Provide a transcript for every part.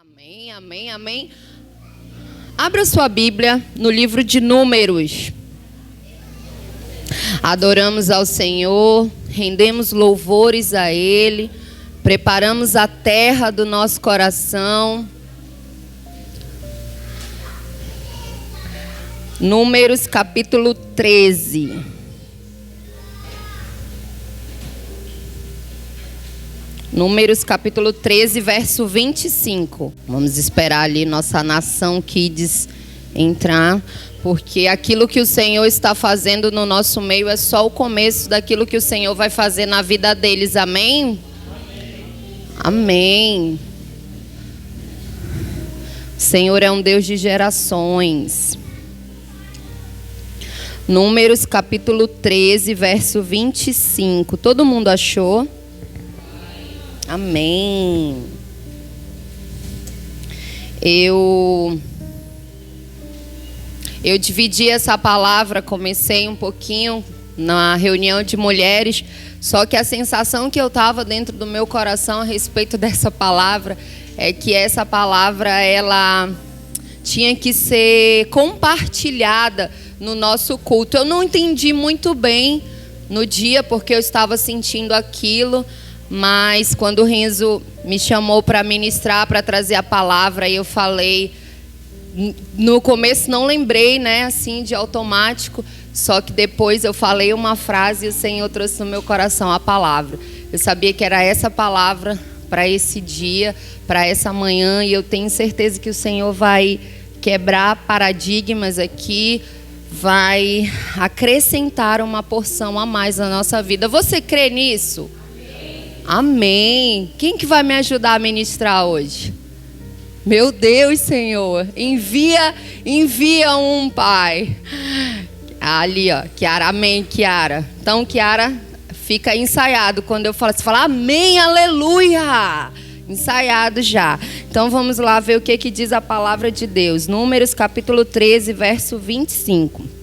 Amém, amém, amém. Abra sua Bíblia no livro de Números. Adoramos ao Senhor, rendemos louvores a Ele, preparamos a terra do nosso coração. Números capítulo 13. Números capítulo 13, verso 25. Vamos esperar ali nossa nação Kids entrar, porque aquilo que o Senhor está fazendo no nosso meio é só o começo daquilo que o Senhor vai fazer na vida deles. Amém? Amém. O Senhor é um Deus de gerações. Números capítulo 13, verso 25. Todo mundo achou? Amém. Eu dividi essa palavra, comecei um pouquinho na reunião de mulheres, só que a sensação que eu estava dentro do meu coração a respeito dessa palavra é que essa palavra ela tinha que ser compartilhada no nosso culto. Eu não entendi muito bem no dia porque eu estava sentindo aquilo. Mas quando o Renzo me chamou para ministrar, para trazer a palavra, e eu falei, no começo não lembrei, né, assim, de automático, só que depois eu falei uma frase e o Senhor trouxe no meu coração a palavra. Eu sabia que era essa palavra para esse dia, para essa manhã, e eu tenho certeza que o Senhor vai quebrar paradigmas aqui, vai acrescentar uma porção a mais na nossa vida. Você crê nisso? Amém. Quem que vai me ajudar a ministrar hoje? Meu Deus, Senhor. Envia um, Pai. Ali, ó. Kiara, amém, Kiara. Então, Kiara, fica ensaiado. Quando eu falo, você fala amém, aleluia. Ensaiado já. Então, vamos lá ver o que diz a palavra de Deus. Números capítulo 13, verso 25.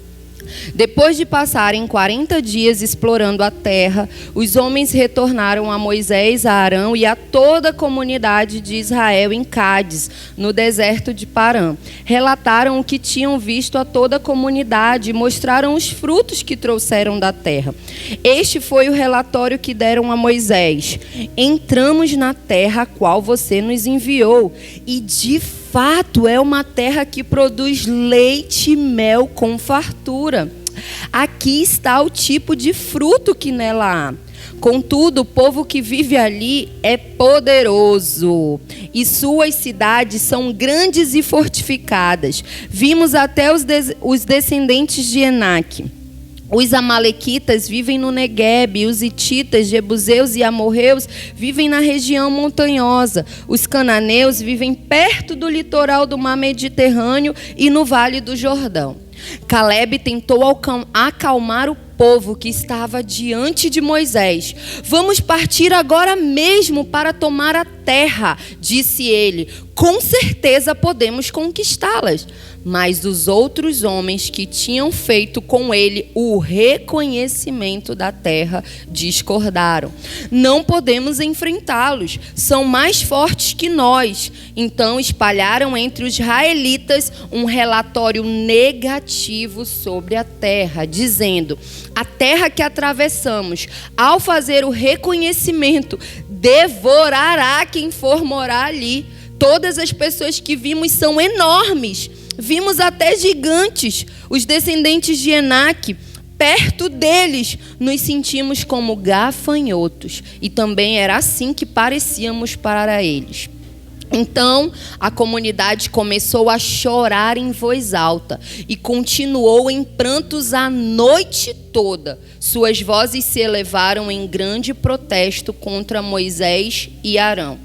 Depois de passarem 40 dias explorando a terra, os homens retornaram a Moisés, a Arão e a toda a comunidade de Israel em Cádiz, no deserto de Parã. Relataram o que tinham visto a toda a comunidade e mostraram os frutos que trouxeram da terra. Este foi o relatório que deram a Moisés. Entramos na terra a qual você nos enviou, e de fato é uma terra que produz leite e mel com fartura. Aqui está o tipo de fruto que nela há. Contudo, o povo que vive ali é poderoso e suas cidades são grandes e fortificadas. Vimos até os descendentes de Enaque. Os amalequitas vivem no Neguebe, os hititas, jebuseus e amorreus vivem na região montanhosa. Os cananeus vivem perto do litoral do mar Mediterrâneo e no vale do Jordão. Calebe tentou acalmar o povo que estava diante de Moisés. Vamos partir agora mesmo para tomar a terra, disse ele. Com certeza podemos conquistá-las. Mas os outros homens que tinham feito com ele o reconhecimento da terra discordaram. Não podemos enfrentá-los, são mais fortes que nós. Então espalharam entre os israelitas um relatório negativo sobre a terra, dizendo: a terra que atravessamos, ao fazer o reconhecimento, devorará quem for morar ali. Todas as pessoas que vimos são enormes. Vimos até gigantes, os descendentes de Enaque. Perto deles, nos sentimos como gafanhotos. E também era assim que parecíamos para eles. Então, a comunidade começou a chorar em voz alta e continuou em prantos a noite toda. Suas vozes se elevaram em grande protesto contra Moisés e Arão.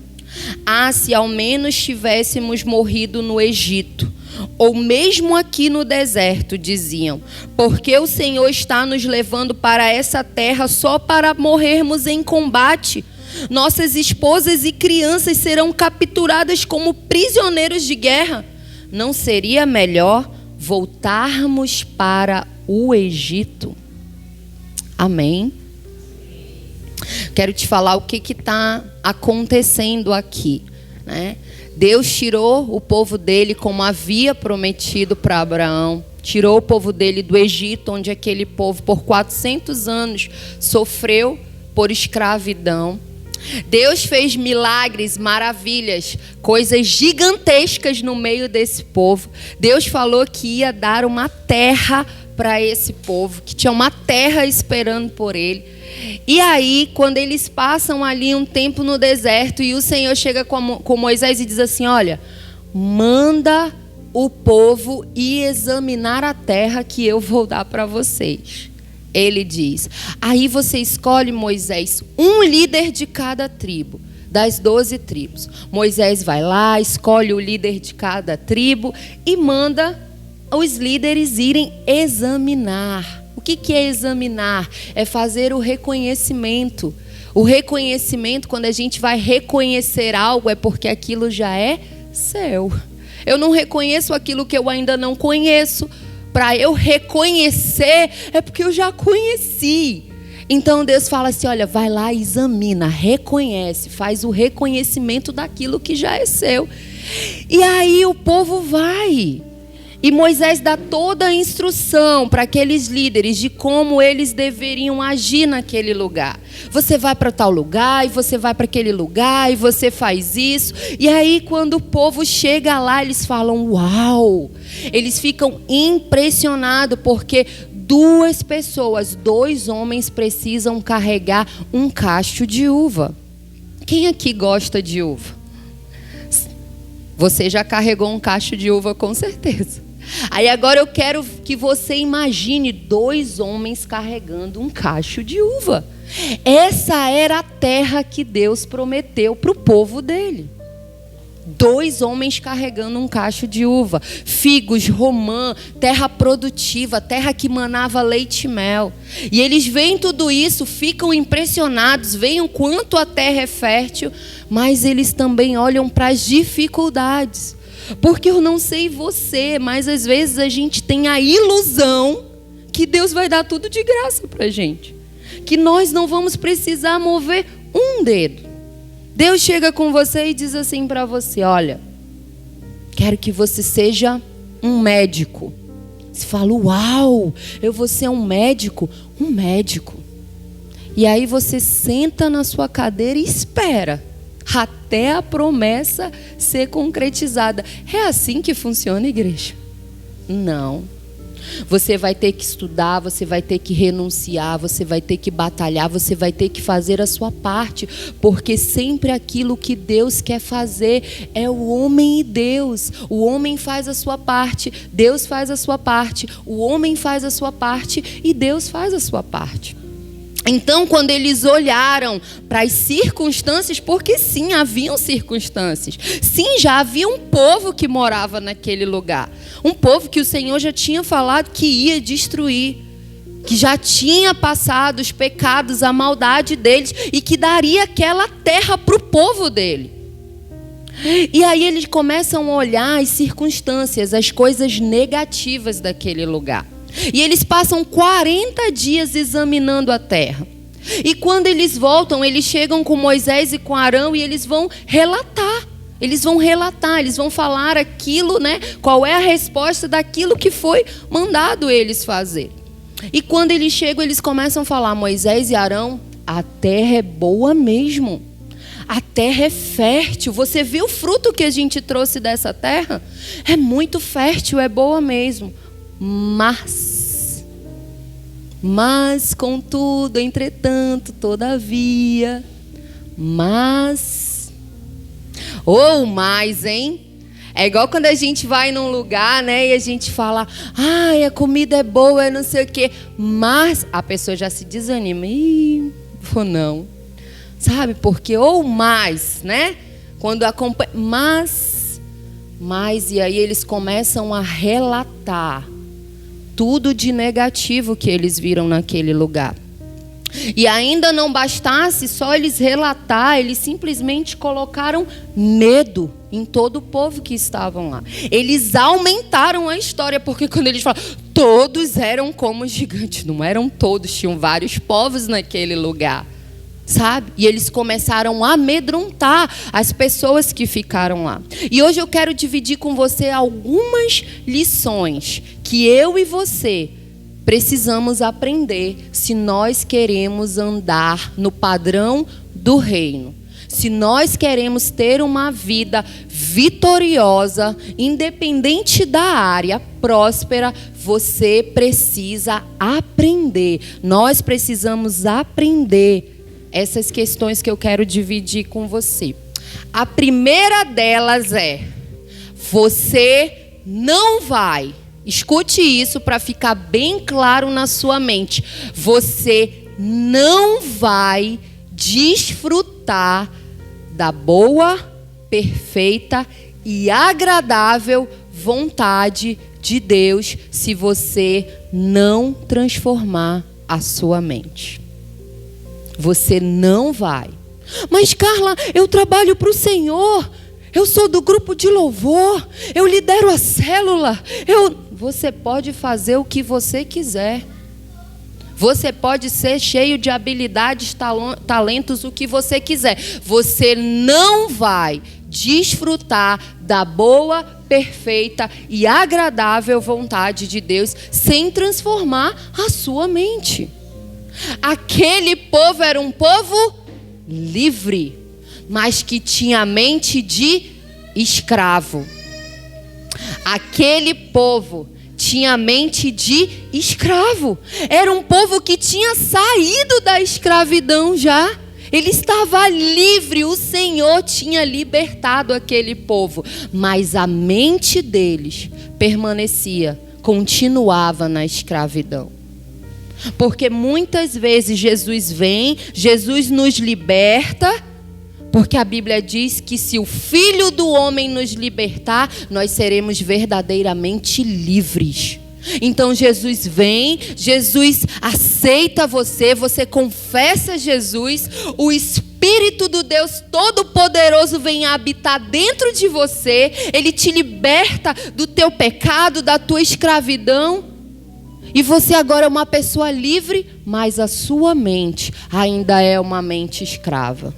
Ah, se ao menos tivéssemos morrido no Egito, ou mesmo aqui no deserto, diziam, porque o Senhor está nos levando para essa terra só para morrermos em combate. Nossas esposas e crianças serão capturadas como prisioneiros de guerra. Não seria melhor voltarmos para o Egito? Amém? Quero te falar o que está acontecendo aqui, né? Deus tirou o povo dele como havia prometido para Abraão. Tirou o povo dele do Egito, onde aquele povo por 400 anos sofreu por escravidão. Deus fez milagres, maravilhas, coisas gigantescas no meio desse povo. Deus falou que ia dar uma terra para esse povo, que tinha uma terra esperando por ele. E aí, quando eles passam ali um tempo no deserto, e o Senhor chega com Moisés e diz assim: olha, manda o povo ir examinar a terra que eu vou dar para vocês. Ele diz: aí você escolhe, Moisés, um líder de cada tribo, das 12 tribos. Moisés vai lá, escolhe o líder de cada tribo e manda os líderes irem examinar. O que é examinar? É fazer o reconhecimento. O reconhecimento, quando a gente vai reconhecer algo, é porque aquilo já é seu. Eu não reconheço aquilo que eu ainda não conheço. Para eu reconhecer, é porque eu já conheci. Então Deus fala assim: olha, vai lá, examina, reconhece, faz o reconhecimento daquilo que já é seu. E aí o povo vai. E Moisés dá toda a instrução para aqueles líderes de como eles deveriam agir naquele lugar. Você vai para tal lugar, e você vai para aquele lugar, e você faz isso. E aí, quando o povo chega lá, eles falam: uau! Eles ficam impressionados, porque 2 pessoas, 2 homens precisam carregar um cacho de uva. Quem aqui gosta de uva? Você já carregou um cacho de uva, com certeza. Aí agora eu quero que você imagine 2 homens carregando um cacho de uva. Essa era a terra que Deus prometeu para o povo dele. 2 homens carregando um cacho de uva. Figos, romã, terra produtiva, terra que manava leite e mel. E eles veem tudo isso, ficam impressionados, veem o quanto a terra é fértil, mas eles também olham para as dificuldades. Porque eu não sei você, mas às vezes a gente tem a ilusão que Deus vai dar tudo de graça para a gente. Que nós não vamos precisar mover um dedo. Deus chega com você e diz assim para você: olha, quero que você seja um médico. Você fala: uau, eu vou ser um médico? Um médico. E aí você senta na sua cadeira e espera até a promessa ser concretizada. É assim que funciona, igreja? Não. Você vai ter que estudar, você vai ter que renunciar, você vai ter que batalhar, você vai ter que fazer a sua parte, porque sempre aquilo que Deus quer fazer é o homem e Deus. O homem faz a sua parte, Deus faz a sua parte, o homem faz a sua parte e Deus faz a sua parte. Então, quando eles olharam para as circunstâncias, porque sim, haviam circunstâncias. Sim, já havia um povo que morava naquele lugar. Um povo que o Senhor já tinha falado que ia destruir. Que já tinha passado os pecados, a maldade deles. E que daria aquela terra para o povo dele. E aí eles começam a olhar as circunstâncias, as coisas negativas daquele lugar. E eles passam 40 dias examinando a terra. E quando eles voltam, eles chegam com Moisés e com Arão e eles vão relatar. Eles vão falar aquilo, né? Qual é a resposta daquilo que foi mandado eles fazer. E quando eles chegam, eles começam a falar: Moisés e Arão, a terra é boa mesmo. A terra é fértil. Você viu o fruto que a gente trouxe dessa terra? É muito fértil, é boa mesmo. Mas, contudo, entretanto, todavia, hein? É igual quando a gente vai num lugar, né, e a gente fala: ai, a comida é boa, não sei o quê, mas a pessoa já se desanima. Vou não. Sabe, porque né? Quando acompanha, mas, e aí eles começam a relatar tudo de negativo que eles viram naquele lugar. E ainda não bastasse só eles relatar, eles simplesmente colocaram medo em todo o povo que estavam lá. Eles aumentaram a história, porque quando eles falam, todos eram como gigantes. Não eram todos, tinham vários povos naquele lugar. sabe? E eles começaram a amedrontar as pessoas que ficaram lá. E hoje eu quero dividir com você algumas lições que eu e você precisamos aprender se nós queremos andar no padrão do reino. Se nós queremos ter uma vida vitoriosa, independente da área, próspera, você precisa aprender. Nós precisamos aprender essas questões que eu quero dividir com você. A primeira delas é: você não vai, escute isso para ficar bem claro na sua mente, você não vai desfrutar da boa, perfeita e agradável vontade de Deus se você não transformar a sua mente. Você não vai. Mas Carla, eu trabalho para o Senhor, eu sou do grupo de louvor, eu lidero a célula, Você pode fazer o que você quiser. Você pode ser cheio de habilidades, talentos, o que você quiser. Você não vai desfrutar da boa, perfeita e agradável vontade de Deus sem transformar a sua mente. Aquele povo era um povo livre, mas que tinha mente de escravo. Aquele povo tinha mente de escravo. Era um povo que tinha saído da escravidão já. Ele estava livre, o Senhor tinha libertado aquele povo. Mas a mente deles permanecia, continuava na escravidão. Porque muitas vezes Jesus vem, Jesus nos liberta, porque a Bíblia diz que se o Filho do Homem nos libertar, nós seremos verdadeiramente livres. Então Jesus vem, Jesus aceita você, você confessa Jesus, o Espírito do Deus Todo-Poderoso vem habitar dentro de você, Ele te liberta do teu pecado, da tua escravidão. E você agora é uma pessoa livre, mas a sua mente ainda é uma mente escrava.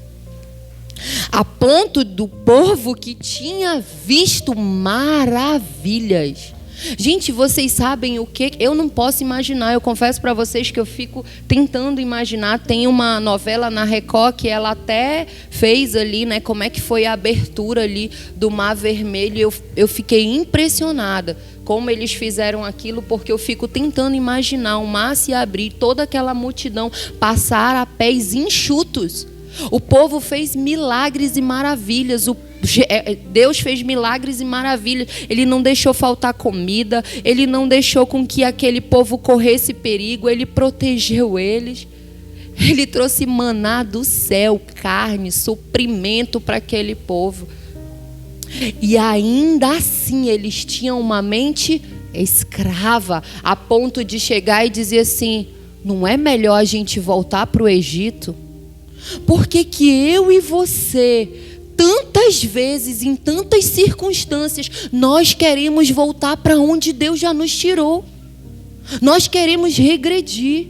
A ponto do povo que tinha visto maravilhas. Gente, vocês sabem o que? Eu não posso imaginar. Eu confesso para vocês que eu fico tentando imaginar. Tem uma novela na Record que ela até fez ali, né? Como é que foi a abertura ali do Mar Vermelho. Eu fiquei impressionada como eles fizeram aquilo, porque eu fico tentando imaginar o mar se abrir, toda aquela multidão passar a pés enxutos. O povo fez milagres e maravilhas. Deus fez milagres e maravilhas. Ele não deixou faltar comida. Ele não deixou com que aquele povo corresse perigo. Ele protegeu eles. Ele trouxe maná do céu, carne, suprimento para aquele povo. E ainda assim eles tinham uma mente escrava, a ponto de chegar e dizer assim: não é melhor a gente voltar para o Egito? Por que que eu e você, tantas vezes, em tantas circunstâncias, nós queremos voltar para onde Deus já nos tirou? Nós queremos regredir.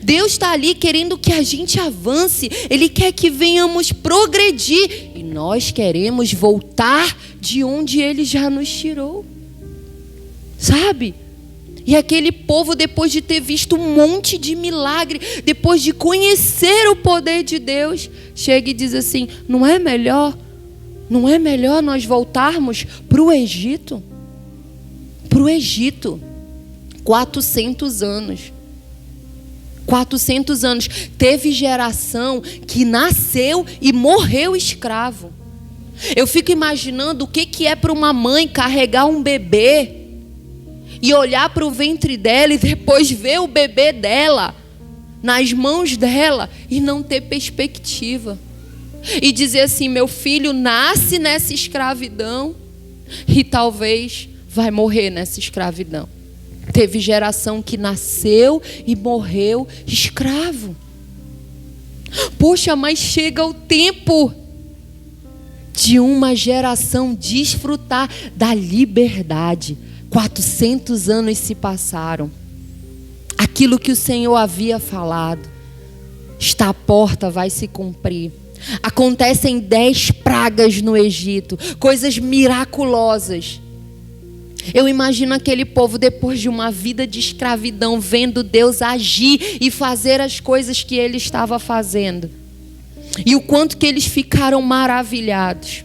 Deus está ali querendo que a gente avance. Ele quer que venhamos progredir. E nós queremos voltar de onde Ele já nos tirou. Sabe? E aquele povo, depois de ter visto um monte de milagre, depois de conhecer o poder de Deus, chega e diz assim: não é melhor nós voltarmos para o Egito? Para o Egito. 400 anos. 400 anos. Teve geração que nasceu e morreu escravo. Eu fico imaginando o que é para uma mãe carregar um bebê e olhar para o ventre dela e depois ver o bebê dela nas mãos dela e não ter perspectiva. E dizer assim: meu filho nasce nessa escravidão e talvez vai morrer nessa escravidão. Teve geração que nasceu e morreu escravo. Puxa, mas chega o tempo de uma geração desfrutar da liberdade. 400 anos se passaram. Aquilo que o Senhor havia falado. está à porta, vai se cumprir. Acontecem 10 pragas no Egito, coisas miraculosas. Eu imagino aquele povo, depois de uma vida de escravidão, vendo Deus agir e fazer as coisas que Ele estava fazendo. E o quanto que eles ficaram maravilhados.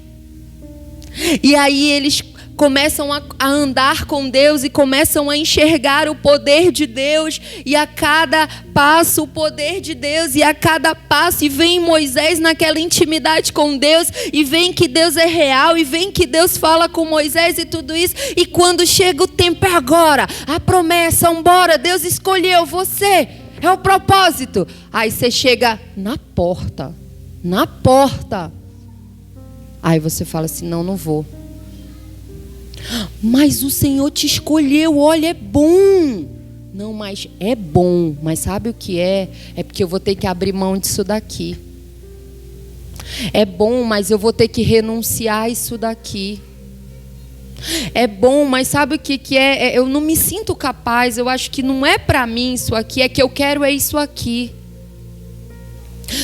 E aí eles começam a andar com Deus e começam a enxergar o poder de Deus, e a cada passo o poder de Deus, e a cada passo, e vem Moisés naquela intimidade com Deus, e vem que Deus é real, e vem que Deus fala com Moisés e tudo isso, e quando chega o tempo, é agora, a promessa, vambora, Deus escolheu você, é o propósito. Aí você chega na porta, aí você fala assim, não vou. Mas o Senhor te escolheu, olha, é bom. Não, mas é bom, mas sabe o que é? É porque eu vou ter que abrir mão disso daqui. É bom, mas eu vou ter que renunciar a isso daqui. É bom, mas sabe o que é? Eu não me sinto capaz, eu acho que não é para mim isso aqui, é que eu quero é isso aqui.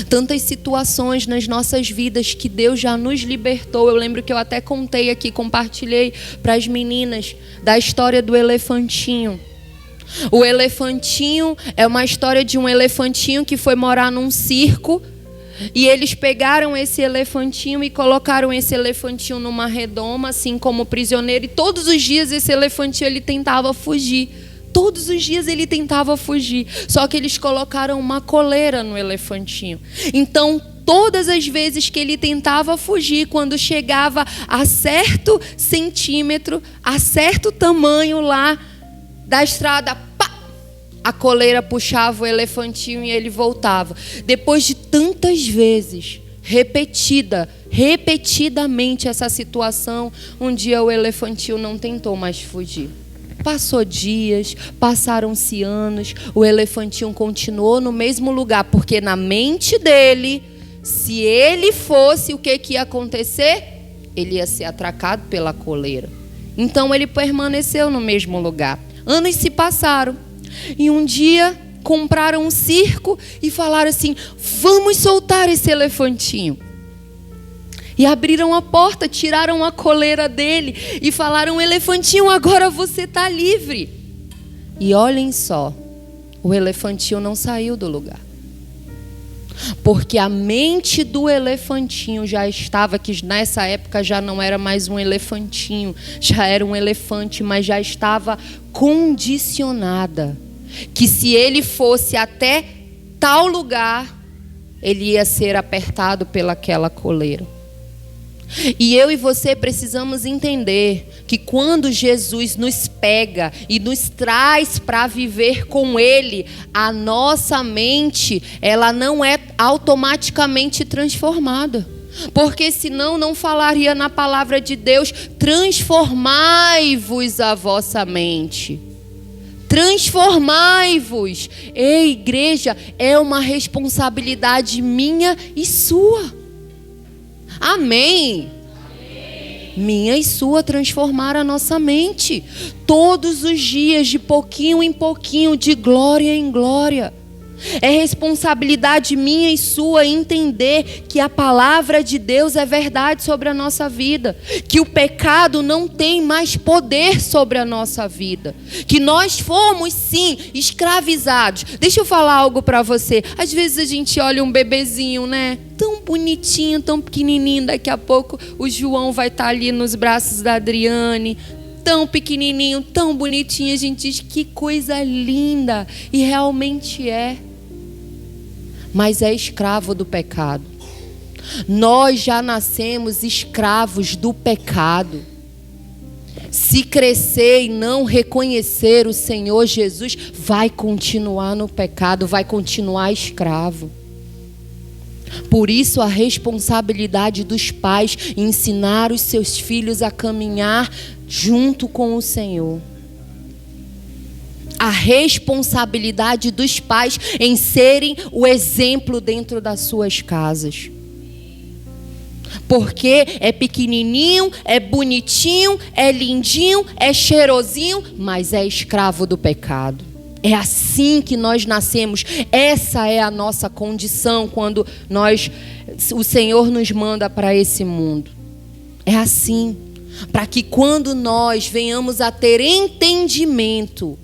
Tantas situações nas nossas vidas que Deus já nos libertou. Eu lembro que eu até contei aqui, compartilhei para as meninas da história do elefantinho. O elefantinho é uma história de um elefantinho que foi morar num circo, e eles pegaram esse elefantinho e colocaram esse elefantinho numa redoma, assim como prisioneiro, e todos os dias esse elefantinho ele tentava fugir. Todos os dias ele tentava fugir. Só que eles colocaram uma coleira no elefantinho. Então, todas as vezes que ele tentava fugir, quando chegava a certo centímetro, a certo tamanho lá da estrada, pá, a coleira puxava o elefantinho e ele voltava. Depois de tantas vezes, repetidamente essa situação, um dia o elefantinho não tentou mais fugir. Passou dias, passaram-se anos, o elefantinho continuou no mesmo lugar, porque na mente dele, se ele fosse, o que ia acontecer? Ele ia ser atracado pela coleira. Então ele permaneceu no mesmo lugar. Anos se passaram, e um dia compraram um circo e falaram assim, vamos soltar esse elefantinho. E abriram a porta, tiraram a coleira dele e falaram, elefantinho, agora você está livre. E olhem só, o elefantinho não saiu do lugar. Porque a mente do elefantinho já estava, que nessa época já não era mais um elefantinho, já era um elefante, mas já estava condicionada. Que se ele fosse até tal lugar, ele ia ser apertado pelaquela coleira. E eu e você precisamos entender que quando Jesus nos pega e nos traz para viver com Ele, a nossa mente, ela não é automaticamente transformada. Porque senão não falaria na palavra de Deus, transformai-vos a vossa mente. Transformai-vos. Ei, igreja, é uma responsabilidade minha e sua. Amém. Minha e sua, transformar a nossa mente. Todos os dias, de pouquinho em pouquinho, de glória em glória. É responsabilidade minha e sua entender que a palavra de Deus é verdade sobre a nossa vida. Que o pecado não tem mais poder sobre a nossa vida. Que nós fomos, sim, escravizados. Deixa eu falar algo para você. Às vezes a gente olha um bebezinho, né? Tão bonitinho, tão pequenininho. Daqui a pouco o João vai estar ali nos braços da Adriane. Tão pequenininho, tão bonitinho. A gente diz, que coisa linda. E realmente é. Mas é escravo do pecado. Nós já nascemos escravos do pecado. Se crescer e não reconhecer o Senhor Jesus, vai continuar no pecado, vai continuar escravo. Por isso a responsabilidade dos pais em ensinar os seus filhos a caminhar junto com o Senhor. A responsabilidade dos pais em serem o exemplo dentro das suas casas. Porque é pequenininho, é bonitinho, é lindinho, é cheirosinho, mas é escravo do pecado. É assim que nós nascemos. Essa é a nossa condição quando o Senhor nos manda para esse mundo. É assim, para que quando nós venhamos a ter entendimento,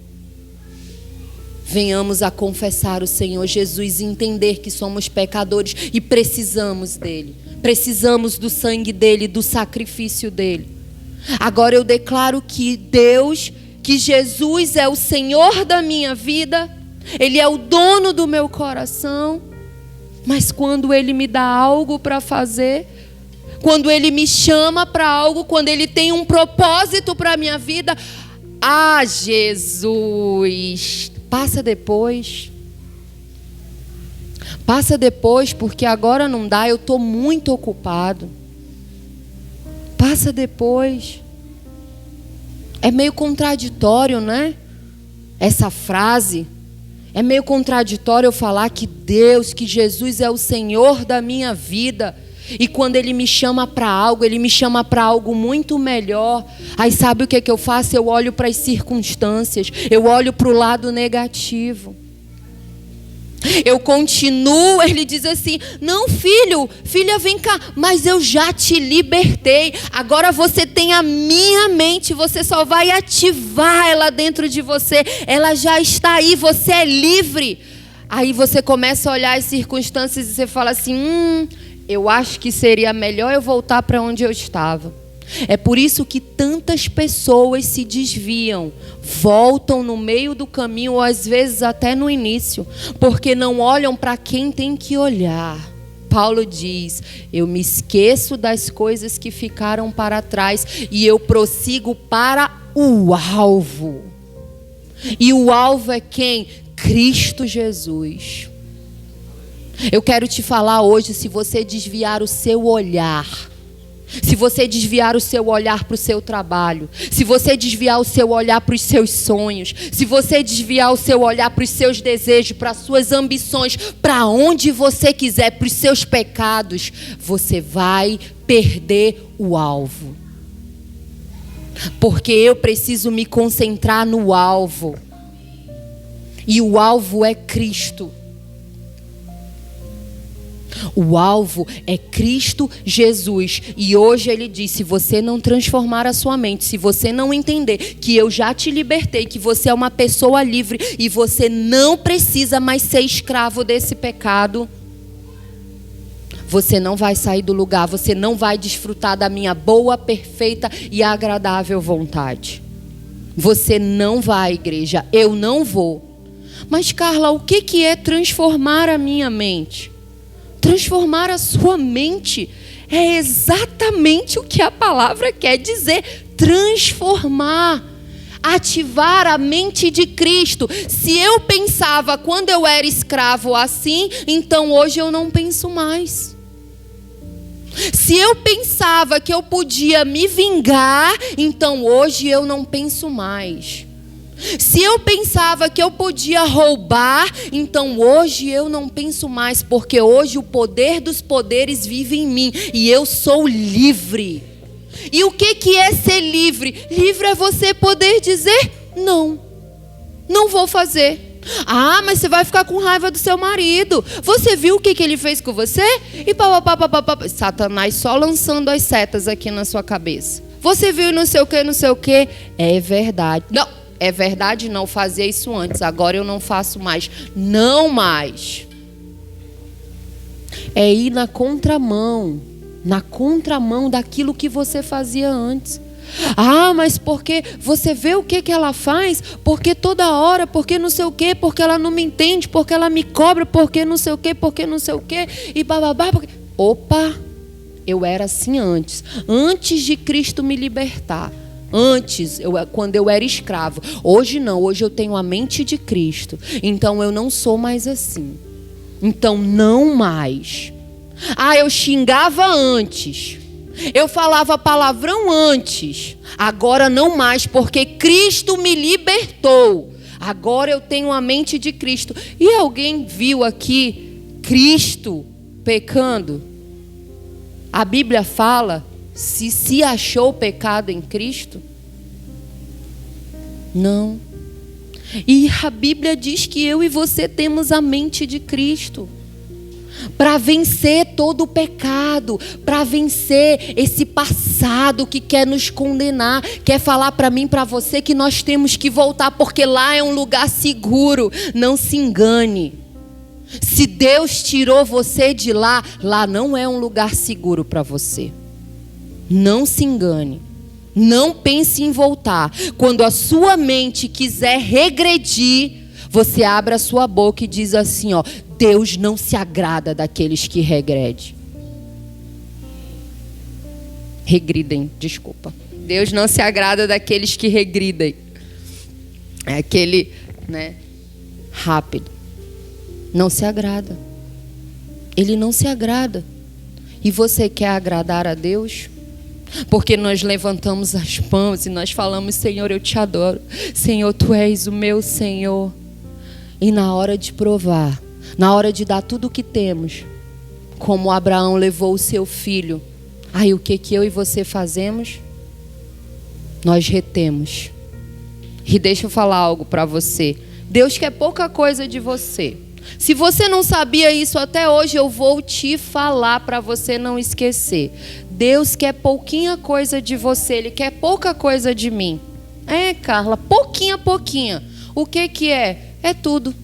venhamos a confessar o Senhor Jesus e entender que somos pecadores e precisamos dele. Precisamos do sangue dele, do sacrifício dele. Agora eu declaro que Jesus é o Senhor da minha vida. Ele é o dono do meu coração. Mas quando ele me dá algo para fazer, quando ele me chama para algo, quando ele tem um propósito para a minha vida, Jesus, passa depois. Passa depois, porque agora não dá, eu estou muito ocupado. Passa depois. É meio contraditório, né? Essa frase. É meio contraditório eu falar que Jesus é o Senhor da minha vida. E quando Ele me chama para algo, Ele me chama para algo muito melhor. Aí sabe o que eu faço? Eu olho para as circunstâncias. Eu olho para o lado negativo. Eu continuo, ele diz assim: não, filha, vem cá, mas eu já te libertei. Agora você tem a minha mente, você só vai ativar ela dentro de você. Ela já está aí, você é livre. Aí você começa a olhar as circunstâncias e você fala assim: eu acho que seria melhor eu voltar para onde eu estava. É por isso que tantas pessoas se desviam, voltam no meio do caminho, ou às vezes até no início, porque não olham para quem tem que olhar. Paulo diz: eu me esqueço das coisas que ficaram para trás e eu prossigo para o alvo. E o alvo é quem? Cristo Jesus. Eu quero te falar hoje, se você desviar o seu olhar, se você desviar o seu olhar para o seu trabalho, se você desviar o seu olhar para os seus sonhos, se você desviar o seu olhar para os seus desejos, para as suas ambições, para onde você quiser, para os seus pecados, você vai perder o alvo. Porque eu preciso me concentrar no alvo. E o alvo é Cristo. O alvo é Cristo Jesus. E hoje ele diz: se você não transformar a sua mente, se você não entender que eu já te libertei, que você é uma pessoa livre e você não precisa mais ser escravo desse pecado, você não vai sair do lugar, você não vai desfrutar da minha boa, perfeita e agradável vontade. Você não vai, igreja, eu não vou. Mas Carla, o que é transformar a minha mente? Transformar a sua mente é exatamente o que a palavra quer dizer. Transformar. Ativar a mente de Cristo. Se eu pensava quando eu era escravo assim, então hoje eu não penso mais. Se eu pensava que eu podia me vingar, então hoje eu não penso mais. Se eu pensava que eu podia roubar, então hoje eu não penso mais, porque hoje o poder dos poderes vive em mim e eu sou livre. E o que é ser livre? Livre é você poder dizer: não vou fazer. Ah, mas você vai ficar com raiva do seu marido. Você viu o que ele fez com você? E Satanás só lançando as setas aqui na sua cabeça. Você viu não sei o que. É verdade. Não. É verdade, não fazia isso antes, agora eu não faço mais. Não mais. É ir na contramão daquilo que você fazia antes. Ah, mas porque você vê o que ela faz? Porque toda hora, porque não sei o que, porque ela não me entende, porque ela me cobra, porque não sei o que, e bababá. Opa, eu era assim antes de Cristo me libertar. Antes, quando eu era escravo. Hoje não, hoje eu tenho a mente de Cristo. Então eu não sou mais assim. Então não mais. Ah, eu xingava antes. Eu falava palavrão antes. Agora não mais, porque Cristo me libertou. Agora eu tenho a mente de Cristo. E alguém viu aqui Cristo pecando? A Bíblia fala se achou pecado em Cristo? Não. E a Bíblia diz que eu e você temos a mente de Cristo. Para vencer todo o pecado, para vencer esse passado que quer nos condenar, quer falar para mim, para você que nós temos que voltar porque lá é um lugar seguro. Não se engane. Se Deus tirou você de lá, lá não é um lugar seguro para você. Não se engane. Não pense em voltar. Quando a sua mente quiser regredir, você abre a sua boca e diz assim, ó: Deus não se agrada daqueles que regredem. Regridem, desculpa. Deus não se agrada daqueles que regridem. É aquele, né, rápido. Não se agrada. Ele não se agrada. E você quer agradar a Deus? Porque nós levantamos as mãos e nós falamos: Senhor, eu te adoro. Senhor, tu és o meu Senhor. E na hora de provar, na hora de dar tudo o que temos, como Abraão levou o seu filho, aí o que eu e você fazemos? Nós retemos. E deixa eu falar algo para você. Deus quer pouca coisa de você. Se você não sabia isso até hoje, eu vou te falar para você não esquecer. Deus quer pouquinha coisa de você, Ele quer pouca coisa de mim. É, Carla, pouquinha. O que é? É tudo.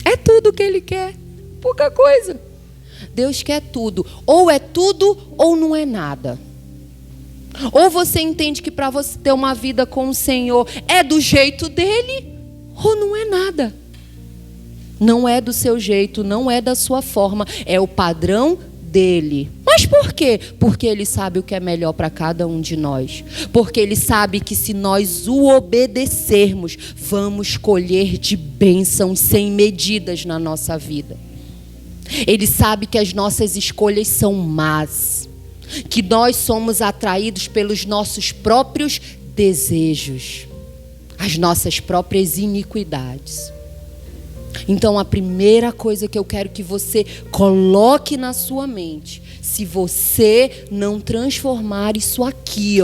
É tudo que Ele quer. Pouca coisa. Deus quer tudo. Ou é tudo ou não é nada. Ou você entende que para você ter uma vida com o Senhor é do jeito dele, ou não é nada. Não é do seu jeito, não é da sua forma, é o padrão dele. Mas por quê? Porque ele sabe o que é melhor para cada um de nós. Porque ele sabe que se nós o obedecermos, vamos colher de bênçãos sem medidas na nossa vida. Ele sabe que as nossas escolhas são más, que nós somos atraídos pelos nossos próprios desejos, as nossas próprias iniquidades. Então a primeira coisa que eu quero que você coloque na sua mente: se você não transformar isso aqui,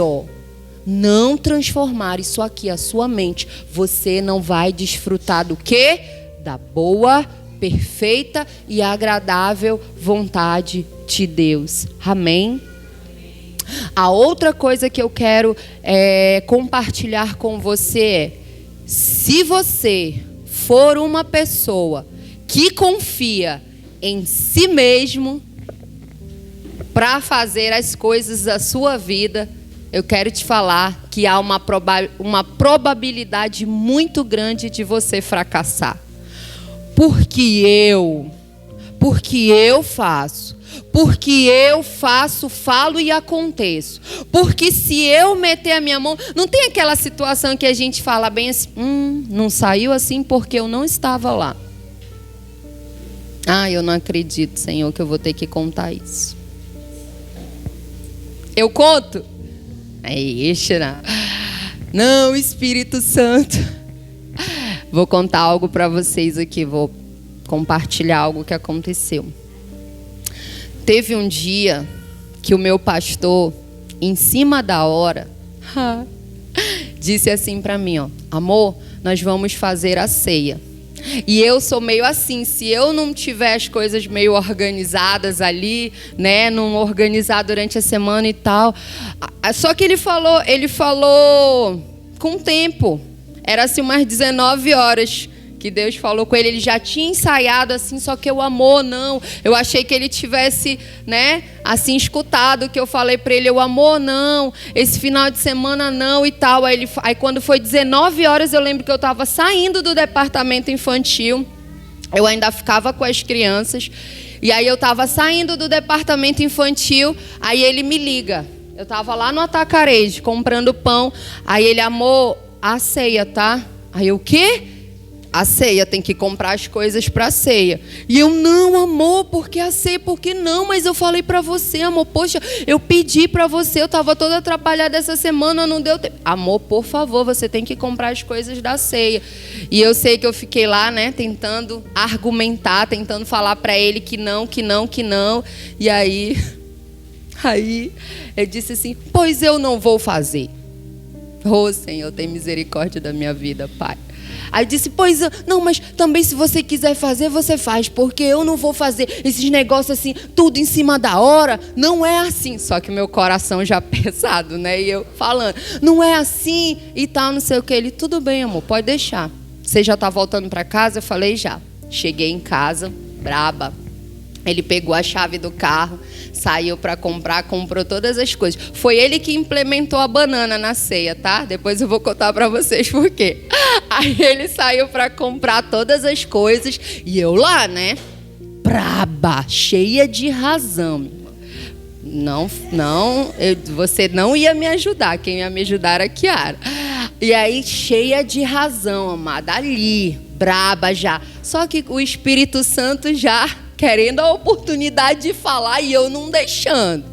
não transformar isso aqui, a sua mente, você não vai desfrutar do quê? Da boa, perfeita e agradável vontade de Deus. Amém? A outra coisa que eu quero compartilhar com você é: se você for uma pessoa que confia em si mesmo para fazer as coisas da sua vida, eu quero te falar que há uma probabilidade muito grande de você fracassar. Porque eu faço, falo e aconteço. Porque se eu meter a minha mão, não tem aquela situação que a gente fala bem assim: não saiu assim porque eu não estava lá. Eu não acredito, Senhor, que eu vou ter que contar isso. Eu conto? Não, Espírito Santo. Vou contar algo para vocês aqui, vou compartilhar algo que aconteceu. Teve um dia que o meu pastor, em cima da hora, disse assim para mim, amor, nós vamos fazer a ceia. E eu sou meio assim, se eu não tiver as coisas meio organizadas ali, né, não organizar durante a semana e tal. Só que ele falou com tempo. Era assim umas 19 horas que Deus falou com ele. Ele já tinha ensaiado assim, só que amor, não. Eu achei que ele tivesse, né, assim, escutado o que eu falei para ele. Amor, não. Esse final de semana não e tal. Aí quando foi 19 horas, eu lembro que eu estava saindo do departamento infantil. Eu ainda ficava com as crianças. E aí eu estava saindo do departamento infantil. Aí ele me liga. Eu estava lá no Atacarejo, comprando pão. Aí ele, amor, a ceia, tá? Aí eu, o quê? A ceia, tem que comprar as coisas para a ceia. E eu, não, amor, porque a ceia? Por que não? Mas eu falei para você, amor, poxa, eu pedi para você, eu estava toda atrapalhada essa semana, não deu tempo. Amor, por favor, você tem que comprar as coisas da ceia. E eu sei que eu fiquei lá, né, tentando argumentar, tentando falar para ele que não. E aí eu disse assim, pois eu não vou fazer. Ô, Senhor, tem misericórdia da minha vida, Pai. Aí eu disse, pois não, mas também se você quiser fazer, você faz, porque eu não vou fazer esses negócios assim, tudo em cima da hora. Não é assim. Só que o meu coração já pesado, né? E eu falando, não é assim e tal, não sei o que. Ele, tudo bem, amor, pode deixar. Você já tá voltando para casa? Eu falei, já. Cheguei em casa, braba. Ele pegou a chave do carro, saiu para comprar, comprou todas as coisas. Foi ele que implementou a banana na ceia, tá? Depois eu vou contar para vocês por quê. Aí ele saiu para comprar todas as coisas e eu lá, né? Braba, cheia de razão. Você não ia me ajudar. Quem ia me ajudar era a Kiara. E aí, cheia de razão, amada, ali, braba já. Só que o Espírito Santo já querendo a oportunidade de falar e eu não deixando.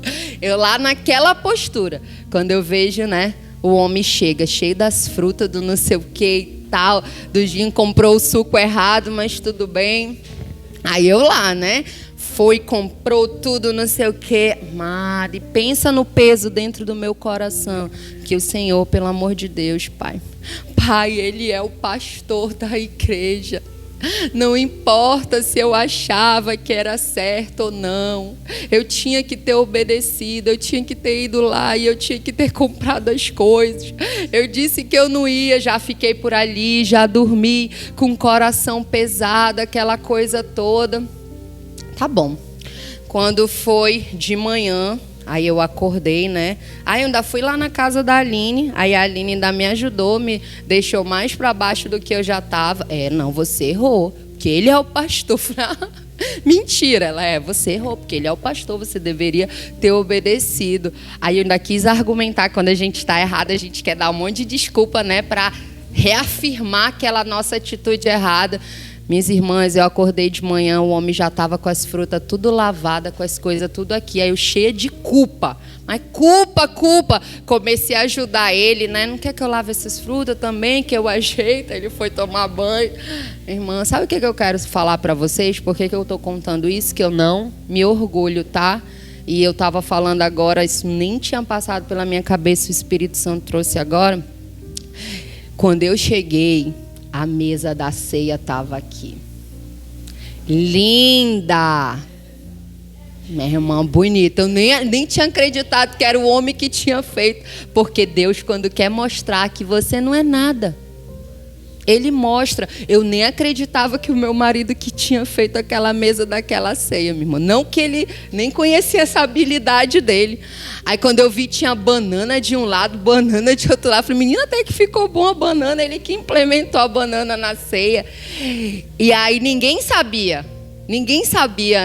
Eu lá naquela postura. Quando eu vejo, né, o homem chega cheio das frutas, do não sei o que e tal, do gin, comprou o suco errado, mas tudo bem. Aí eu lá, né, foi, comprou tudo, não sei o que. Mari, pensa no peso dentro do meu coração. Que o Senhor, pelo amor de Deus, Pai. Pai, Ele é o pastor da igreja. Não importa se eu achava que era certo ou não. Eu tinha que ter obedecido, eu tinha que ter ido lá e eu tinha que ter comprado as coisas. Eu disse que eu não ia, já fiquei por ali, já dormi com o coração pesado, aquela coisa toda. Tá bom. Quando foi de manhã, aí eu acordei, né? Aí eu ainda fui lá na casa da Aline. Aí a Aline ainda me ajudou, me deixou mais para baixo do que eu já estava. Não, você errou, porque ele é o pastor. Mentira, ela você errou, porque ele é o pastor, você deveria ter obedecido. Aí eu ainda quis argumentar, quando a gente está errado, a gente quer dar um monte de desculpa, né? Para reafirmar aquela nossa atitude errada. Minhas irmãs, eu acordei de manhã, o homem já estava com as frutas tudo lavada, com as coisas tudo aqui. Aí eu cheia de culpa. Mas culpa. Comecei a ajudar ele, né? Não quer que eu lave essas frutas também, que eu ajeito? Ele foi tomar banho. Irmã, sabe o que eu quero falar para vocês? Por que eu estou contando isso? Que eu não me orgulho, tá? E eu estava falando agora, isso nem tinha passado pela minha cabeça, o Espírito Santo trouxe agora. Quando eu cheguei, a mesa da ceia estava aqui. Linda! Minha irmã, bonita. Eu nem tinha acreditado que era o homem que tinha feito. Porque Deus, quando quer mostrar que você não é nada, Ele mostra. Eu nem acreditava que o meu marido que tinha feito aquela mesa daquela ceia, minha irmã. Não que ele nem conhecia essa habilidade dele. Aí quando eu vi, tinha banana de um lado, banana de outro lado. Eu falei, menina, até que ficou bom a banana. Ele que implementou a banana na ceia. E aí ninguém sabia,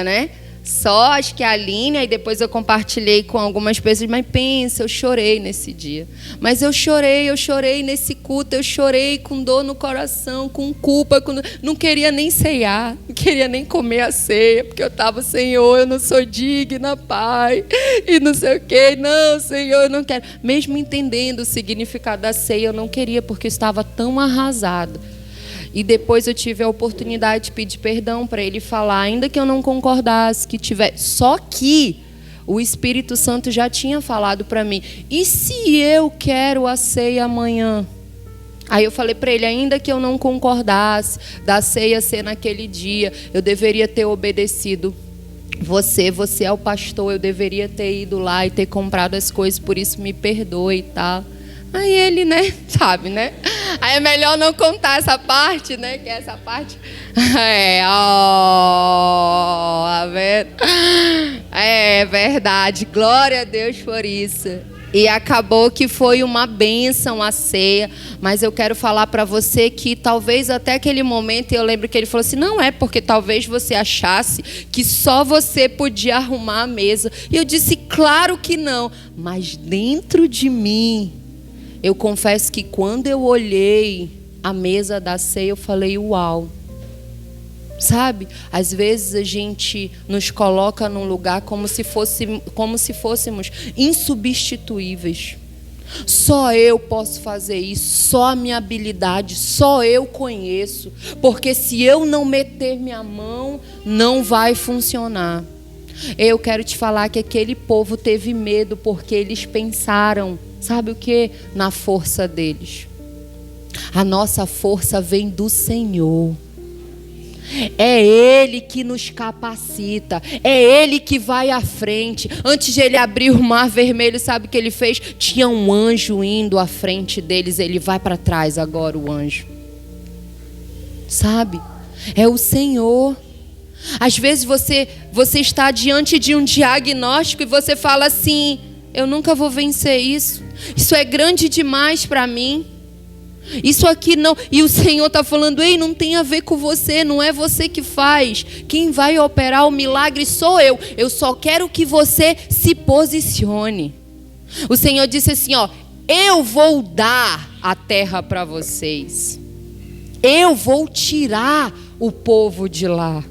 né? Só acho que a Aline, aí depois eu compartilhei com algumas pessoas, mas pensa, eu chorei nesse dia. Mas eu chorei nesse culto, eu chorei com dor no coração, com culpa, não queria nem ceiar, não queria nem comer a ceia, porque eu estava, Senhor, eu não sou digna, Pai, e não sei o quê, não, Senhor, eu não quero. Mesmo entendendo o significado da ceia, eu não queria, porque eu estava tão arrasado. E depois eu tive a oportunidade de pedir perdão para ele falar, ainda que eu não concordasse, que tivesse. Só que o Espírito Santo já tinha falado para mim, e se eu quero a ceia amanhã? Aí eu falei para ele, ainda que eu não concordasse da ceia ser naquele dia, eu deveria ter obedecido. Você é o pastor, eu deveria ter ido lá e ter comprado as coisas, por isso me perdoe e tal. Aí ele, né, sabe, né? Aí é melhor não contar essa parte, né? Que essa parte... É verdade. Glória a Deus por isso. E acabou que foi uma bênção a ceia. Mas eu quero falar para você que talvez até aquele momento, eu lembro que ele falou assim, não é porque talvez você achasse que só você podia arrumar a mesa. E eu disse, claro que não. Mas dentro de mim... Eu confesso que quando eu olhei a mesa da ceia, eu falei, uau. Sabe? Às vezes a gente nos coloca num lugar como se fôssemos insubstituíveis. Só eu posso fazer isso, só a minha habilidade, só eu conheço. Porque se eu não meter minha mão, não vai funcionar. Eu quero te falar que aquele povo teve medo porque eles pensaram Sabe o que? Na força deles. A nossa força vem do Senhor. É Ele que nos capacita. É Ele que vai à frente. Antes de Ele abrir o mar vermelho, sabe o que Ele fez? Tinha um anjo indo à frente deles. Ele vai para trás agora, o anjo. Sabe? É o Senhor. Às vezes você está diante de um diagnóstico e você fala assim: eu nunca vou vencer isso. Isso é grande demais para mim. Isso aqui não. E o Senhor está falando: ei, não tem a ver com você, não é você que faz. Quem vai operar o milagre sou eu. Eu só quero que você se posicione. O Senhor disse assim: ó, eu vou dar a terra para vocês. Eu vou tirar o povo de lá.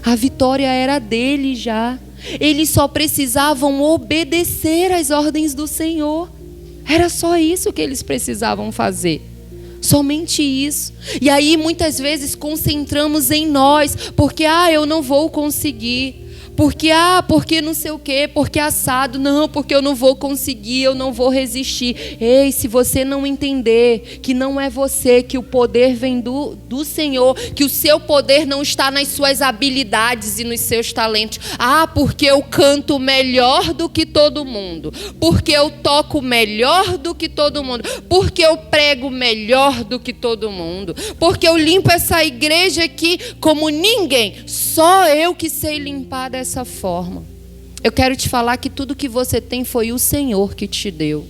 A vitória era dele já. Eles só precisavam obedecer às ordens do Senhor. Era só isso que eles precisavam fazer. Somente isso. E aí muitas vezes concentramos em nós. Porque, eu não vou conseguir. Porque não sei o quê. Porque assado. Não, porque eu não vou conseguir. Eu não vou resistir. Ei, se você não entender que não é você, que o poder vem do Senhor, que o seu poder não está nas suas habilidades e nos seus talentos. Porque eu canto melhor do que todo mundo. Porque eu toco melhor do que todo mundo. Porque eu prego melhor do que todo mundo. Porque eu limpo essa igreja aqui como ninguém. Só eu que sei limpar dessa forma. Eu quero te falar que tudo que você tem foi o Senhor que te deu.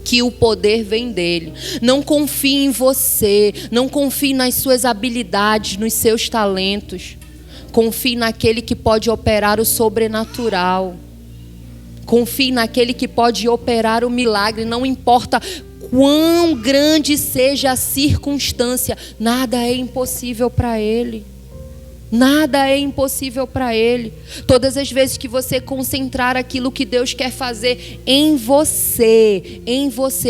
Que o poder vem dele. Não confie em você. Não confie nas suas habilidades, nos seus talentos. Confie naquele que pode operar o sobrenatural. Confie naquele que pode operar o milagre. Não importa quão grande seja a circunstância, nada é impossível para ele. Nada é impossível para ele. Todas as vezes que você concentrar aquilo que Deus quer fazer em você,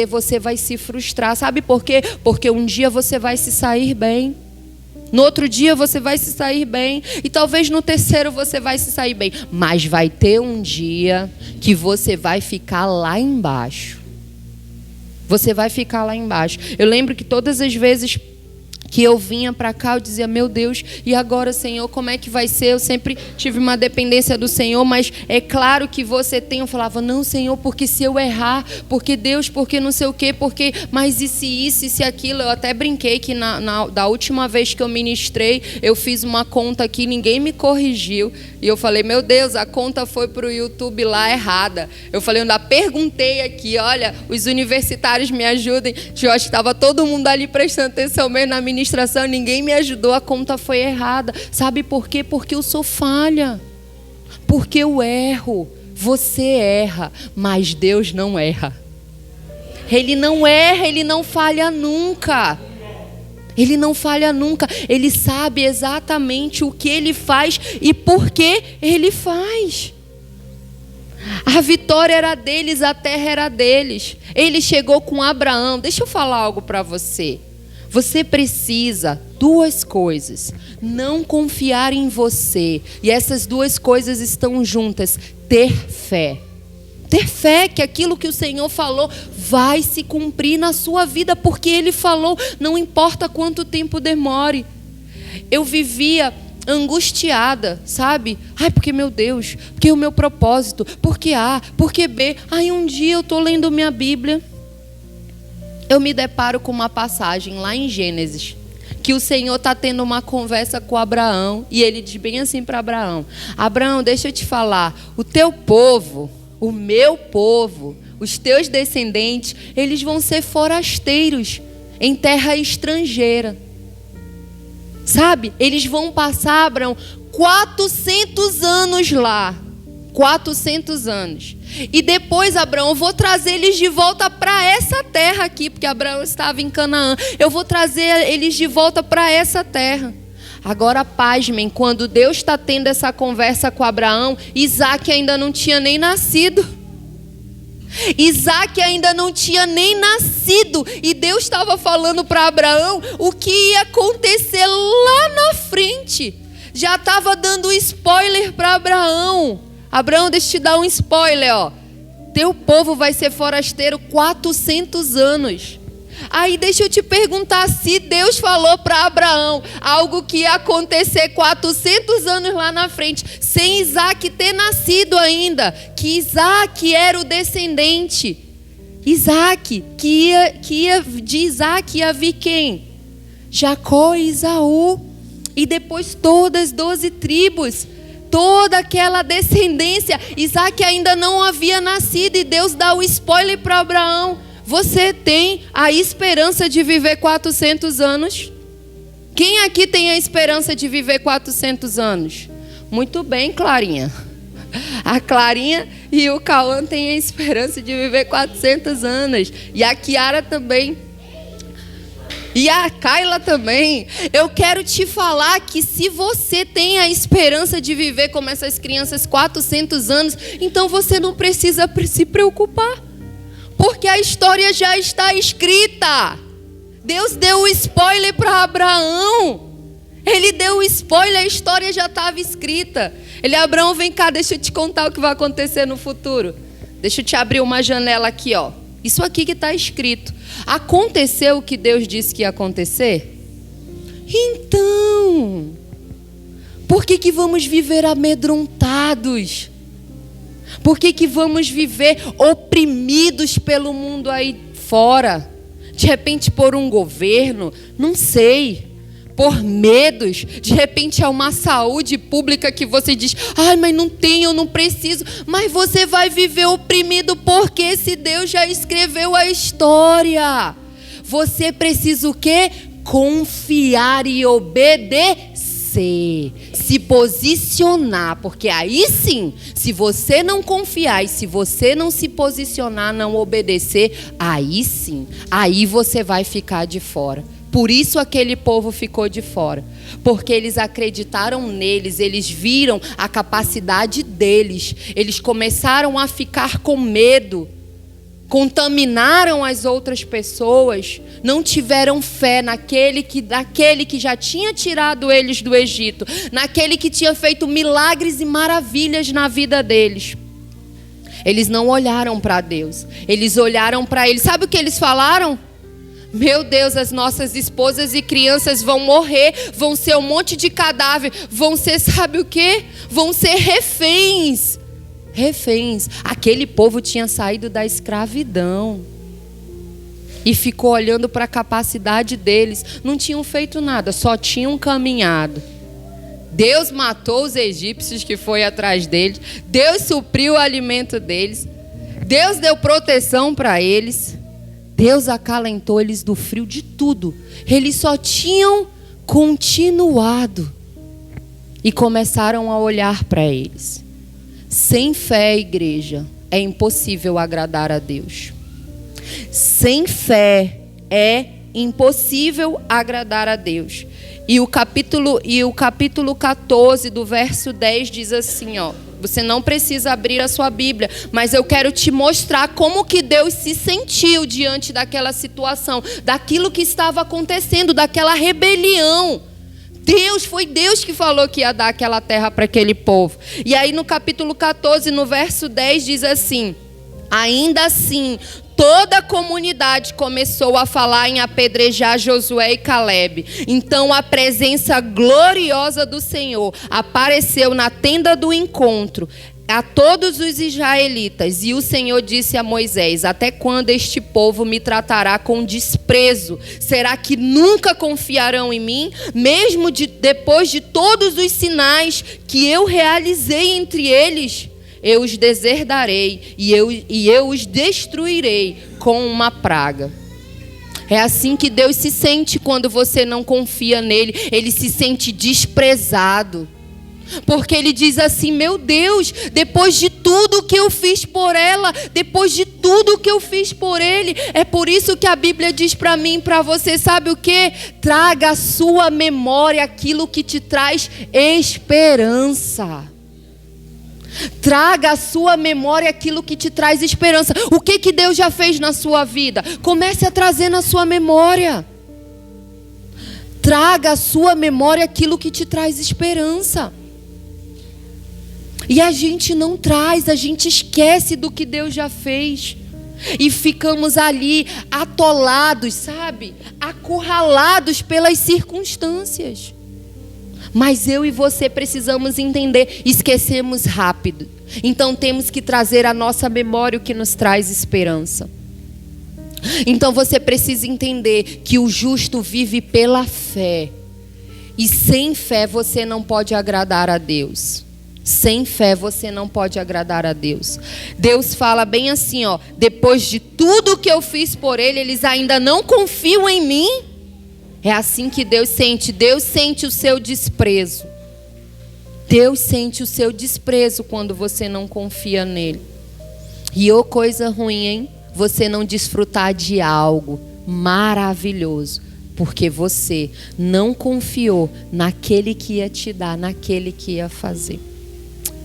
você vai se frustrar. Sabe por quê? Porque um dia você vai se sair bem. No outro dia você vai se sair bem. E talvez no terceiro você vai se sair bem. Mas vai ter um dia que você vai ficar lá embaixo. Você vai ficar lá embaixo. Eu lembro que todas as vezes que eu vinha para cá, eu dizia: meu Deus, e agora, Senhor, como é que vai ser? Eu sempre tive uma dependência do Senhor, mas é claro que você tem. Eu falava: não, Senhor, porque se eu errar, porque Deus, porque não sei o quê, porque, mas e se aquilo. Eu até brinquei que da última vez que eu ministrei, eu fiz uma conta aqui, ninguém me corrigiu, e eu falei: meu Deus, a conta foi para o YouTube lá errada. Eu falei, eu ainda perguntei aqui, olha, os universitários me ajudem. Eu acho que estava todo mundo ali prestando atenção mesmo na ministração, ninguém me ajudou, a conta foi errada. Sabe por quê? Porque eu sou falha. Porque eu erro. Você erra, mas Deus não erra. Ele não erra, Ele não falha nunca. Ele não falha nunca. Ele sabe exatamente o que Ele faz e por que Ele faz. A vitória era deles, a terra era deles. Ele chegou com Abraão. Deixa eu falar algo para você. Você precisa duas coisas: não confiar em você, e essas duas coisas estão juntas: ter fé. Ter fé que aquilo que o Senhor falou vai se cumprir na sua vida, porque Ele falou, não importa quanto tempo demore. Eu vivia angustiada, sabe? Porque meu Deus, porque o meu propósito, porque A, porque B. Aí um dia eu estou lendo minha Bíblia, eu me deparo com uma passagem lá em Gênesis, que o Senhor está tendo uma conversa com Abraão, e Ele diz bem assim para Abraão: Abraão, deixa eu te falar, o teu povo, o meu povo, os teus descendentes, eles vão ser forasteiros em terra estrangeira. Sabe? Eles vão passar, Abraão, 400 anos lá. 400 anos. E depois, Abraão, eu vou trazer eles de volta para essa terra aqui, porque Abraão estava em Canaã. Eu vou trazer eles de volta para essa terra. Agora, pasmem, quando Deus está tendo essa conversa com Abraão, Isaac ainda não tinha nem nascido. Isaac ainda não tinha nem nascido. E Deus estava falando para Abraão o que ia acontecer lá na frente. Já estava dando spoiler para Abraão. Abraão, deixa eu te dar um spoiler, ó. Teu povo vai ser forasteiro 400 anos. Aí deixa eu te perguntar, se Deus falou para Abraão algo que ia acontecer 400 anos lá na frente, sem Isaac ter nascido ainda, que Isaac era o descendente. Isaac, de Isaac ia vir quem? Jacó e Esaú. E depois todas as 12 tribos. Toda aquela descendência. Isaac ainda não havia nascido e Deus dá o spoiler para Abraão. Você tem a esperança de viver 400 anos? Quem aqui tem a esperança de viver 400 anos? Muito bem, Clarinha. A Clarinha e o Cauã têm a esperança de viver 400 anos. E a Kiara também. E a Kayla também. Eu quero te falar que se você tem a esperança de viver como essas crianças 400 anos, então você não precisa se preocupar. Porque a história já está escrita. Deus deu o spoiler para Abraão. Ele deu o spoiler, a história já estava escrita. Ele, Abraão, vem cá, deixa eu te contar o que vai acontecer no futuro. Deixa eu te abrir uma janela aqui, ó. Isso aqui que está escrito. Aconteceu o que Deus disse que ia acontecer? Então, por que vamos viver amedrontados? Por que vamos viver oprimidos pelo mundo aí fora? De repente por um governo, não sei. Por medos, de repente é uma saúde pública que você diz, ai, mas não tenho, eu não preciso. Mas você vai viver oprimido porque esse Deus já escreveu a história. Você precisa o quê? Confiar e obedecer. Se posicionar, porque aí sim, se você não confiar e se você não se posicionar, não obedecer, aí sim, aí você vai ficar de fora. Por isso aquele povo ficou de fora. Porque eles acreditaram neles, eles viram a capacidade deles. Eles começaram a ficar com medo. Contaminaram as outras pessoas. Não tiveram fé naquele que já tinha tirado eles do Egito. Naquele que tinha feito milagres e maravilhas na vida deles. Eles não olharam para Deus. Eles olharam para ele. Sabe o que eles falaram? Meu Deus, as nossas esposas e crianças vão morrer, vão ser um monte de cadáver, vão ser, sabe o quê? Vão ser reféns. Reféns. Aquele povo tinha saído da escravidão e ficou olhando para a capacidade deles. Não tinham feito nada, só tinham caminhado. Deus matou os egípcios que foi atrás deles. Deus supriu o alimento deles. Deus deu proteção para eles. Deus acalentou eles do frio, de tudo. Eles só tinham continuado. E começaram a olhar para eles. Sem fé, igreja, é impossível agradar a Deus. Sem fé, é impossível agradar a Deus. E o capítulo 14 do verso 10 diz assim, ó. Você não precisa abrir a sua Bíblia, mas eu quero te mostrar como que Deus se sentiu diante daquela situação, daquilo que estava acontecendo, daquela rebelião. Foi Deus que falou que ia dar aquela terra para aquele povo. E aí no capítulo 14, no verso 10, diz assim: ainda assim, toda a comunidade começou a falar em apedrejar Josué e Calebe. Então a presença gloriosa do Senhor apareceu na tenda do encontro a todos os israelitas. E o Senhor disse a Moisés: até quando este povo me tratará com desprezo? Será que nunca confiarão em mim? Mesmo depois de todos os sinais que eu realizei entre eles? Eu os deserdarei e eu os destruirei com uma praga. É assim que Deus se sente quando você não confia nele. Ele se sente desprezado. Porque ele diz assim: meu Deus, depois de tudo que eu fiz por ela, depois de tudo que eu fiz por ele. É por isso que a Bíblia diz para mim e para você, sabe o quê? Traga à sua memória aquilo que te traz esperança. Traga à sua memória aquilo que te traz esperança. O que Deus já fez na sua vida? Comece a trazer na sua memória. Traga à sua memória aquilo que te traz esperança. E a gente não traz, a gente esquece do que Deus já fez. E ficamos ali atolados, sabe? Acurralados pelas circunstâncias. Mas eu e você precisamos entender, esquecemos rápido. Então temos que trazer à nossa memória o que nos traz esperança. Então você precisa entender que o justo vive pela fé. E sem fé você não pode agradar a Deus. Sem fé você não pode agradar a Deus. Deus fala bem assim, ó: depois de tudo que eu fiz por ele, eles ainda não confiam em mim. É assim que Deus sente. Deus sente o seu desprezo. Deus sente o seu desprezo quando você não confia nele. E ô coisa ruim, hein? Você não desfrutar de algo maravilhoso, porque você não confiou naquele que ia te dar, naquele que ia fazer.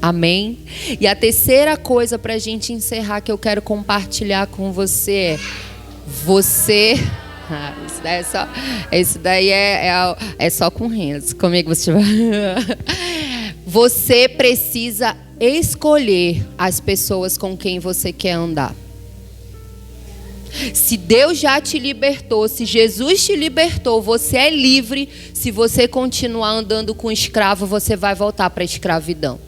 Amém? E a terceira coisa para a gente encerrar que eu quero compartilhar com você é: você... Isso daí é só com Renzo. Comigo você vai... Você precisa escolher as pessoas com quem você quer andar. Se Deus já te libertou, se Jesus te libertou, você é livre. Se você continuar andando com escravo, você vai voltar para a escravidão.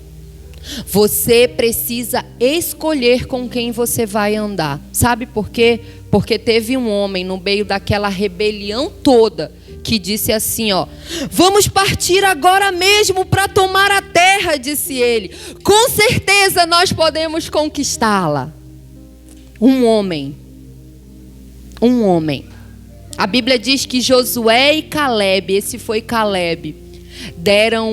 Você precisa escolher com quem você vai andar. Sabe por quê? Porque teve um homem no meio daquela rebelião toda que disse assim, ó: vamos partir agora mesmo para tomar a terra, disse ele. Com certeza nós podemos conquistá-la. Um homem. A Bíblia diz que Josué e Caleb, esse foi Caleb, deram